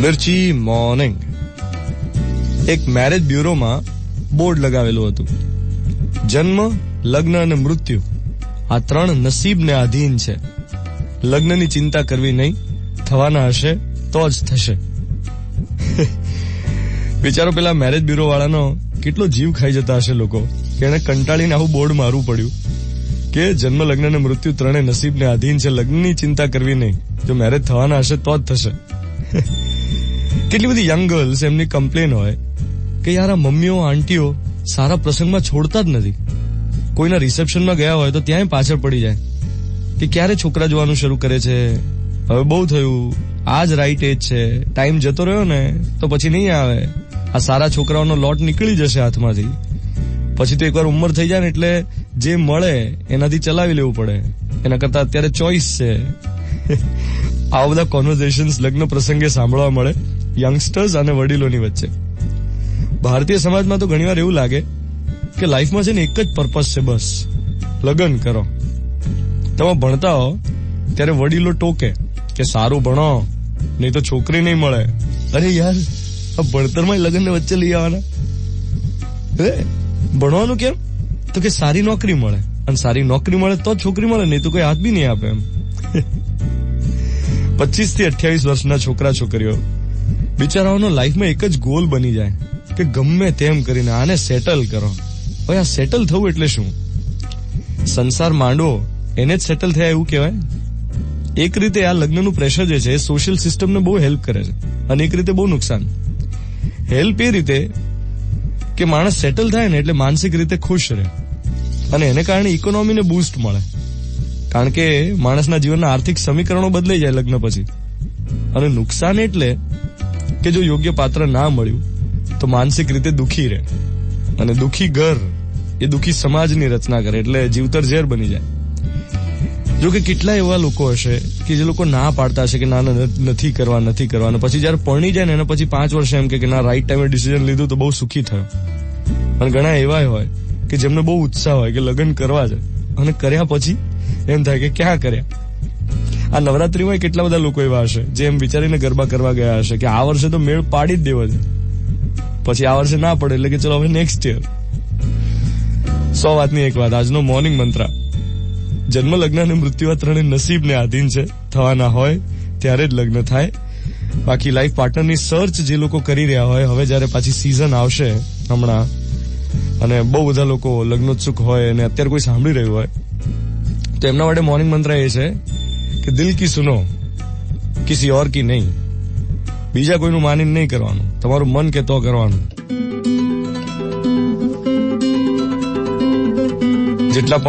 મિર્ચી morning. એક marriage બ્યુરોમાં board લગાવેલું હતું. જન્મ, લગ્ન અને મૃત્યુ આ ત્રણ નસીબને આધીન છે. લગ્નની ચિંતા કરવી નહીં, થવાના હશે તો જ થશે. બિચારો પેલા મેરેજ બ્યુરો વાળાનો કેટલો જીવ ખાઈ જતા હશે લોકો કે એને કંટાળીને આવું બોર્ડ મારવું પડ્યું કે જન્મ, લગ્ન અને મૃત્યુ ત્રણે નસીબને આધીન છે, લગ્નની ચિંતા કરવી નહીં, જો મેરેજ થવાના હશે તો જ થશે. કેટલી બધી યંગ ગર્લ્સ એમની કમ્પ્લેન હોય કે યાર આ મમ્મીઓ આંટીઓ સારા પ્રસંગમાં છોડતા જ નથી. કોઈના રિસેપ્શનમાં ગયા હોય તો ત્યાંય પાછળ પડી જાય કે ક્યારે છોકરા જોવાનું શરૂ કરે છે, હવે બહુ થયું, આ જ રાઈટ એજ છે, ટાઈમ જતો રહ્યો ને તો પછી નહીં આવે, આ સારા છોકરાઓનો લોટ નીકળી જશે હાથમાંથી, પછી તો એકવાર ઉંમર થઈ જાય ને એટલે જે મળે એનાથી ચલાવી લેવું પડે, એના કરતા અત્યારે ચોઈસ છે. આવા બધા કોન્વર્ઝેશન્સ લગ્ન પ્રસંગે સાંભળવા મળે યંગસ્ટર્સ અને વડીલોની વચ્ચે. ભારતીય સમાજમાં તો ઘણીવાર એવું લાગે કે લાઈફમાં છે ને એક જ પર્પસ છે, બસ લગ્ન કરો. તમે ભણતા હો ત્યારે વડીલો ટોકે કે સારું ભણો નહીં તો છોકરી નહીં મળે. અરે યાર, આ ભણતરમાં લગ્નને વચ્ચે લઈ આવવાના. ભણવાનું કેમ? તો કે સારી નોકરી મળે, અને સારી નોકરી મળે તો છોકરી મળે, નહીં તો કોઈ હાથ બી નહીં આપે એમ. 25 થી 28 વર્ષના છોકરા છોકરીઓ બિચારાઓનો લાઈફમાં એક જ ગોલ બની જાય કે ગમે તેમ કરીને આને સેટલ કરો. હવે આ સેટલ થવું એટલે શું? સંસાર માંડવો એને જ સેટલ થયા એવું કહેવાય? એક રીતે આ લગ્નનું પ્રેશર જે છે એ સોશિયલ સિસ્ટમને બહુ હેલ્પ કરે છે, અને એક રીતે બહુ નુકસાન. હેલ્પ એ રીતે કે માણસ સેટલ થાય ને એટલે માનસિક રીતે ખુશ રહે, અને એને કારણે ઇકોનોમીને બૂસ્ટ મળે, કારણ કે માણસના જીવનના આર્થિક સમીકરણો બદલાઈ જાય લગ્ન પછી. અને નુકસાન એટલે કે જો યોગ્ય પાત્ર ના મળ્યું તો માનસિક રીતે દુખી રહે, અને દુખી ઘર એ દુખી સમાજની રચના કરે, એટલે જીવતર ઝેર બની જાય. જો કે કેટલા એવા લોકો હશે કે જે લોકો ના પાડતા હશે કે ના નથી કરવા, અને પછી જયારે પરણી જાય ને એના પછી 5 વર્ષ એમ કે ના રાઈટ ટાઈમે ડિસિઝન લીધું તો બહુ સુખી થયો. અને ઘણા એવા હોય કે જેમને બહુ ઉત્સાહ હોય કે લગ્ન કરવા છે, અને કર્યા પછી એમ થાય કે ક્યાં કર્યા. આ નવરાત્રીમાં કેટલા બધા લોકો એવા હશે જે એમ વિચારીને ગરબા કરવા ગયા હશે કે આ વર્ષે તો મેળ પાડી જ દેવો છે, પછી આ વર્ષે ના પડે એટલે કે ચલો હવે નેક્સ્ટ યર. 100 વાતની એક વાત, આજનો મોર્નિંગ મંત્ર: જન્મ, લગ્ન અને મૃત્યુ આ ત્રણે નસીબને આધીન છે, થવાના હોય ત્યારે જ લગ્ન થાય. બાકી લાઈફ પાર્ટનરની સર્ચ જે લોકો કરી રહ્યા હોય, હવે જયારે પાછી સીઝન આવશે હમણાં, અને બહુ બધા લોકો લગ્નોત્સુક હોય અને અત્યારે કોઈ સાંભળી રહ્યું હોય, તો એમના માટે મોર્નિંગ મંત્ર એ છે કે દિલ કી સુનો, કિસી ઓર કી નહીં. બીજા કોઈનું માનીને નહીં કરવાનું, તમારું મન કે તો કરવાનું. જેટલા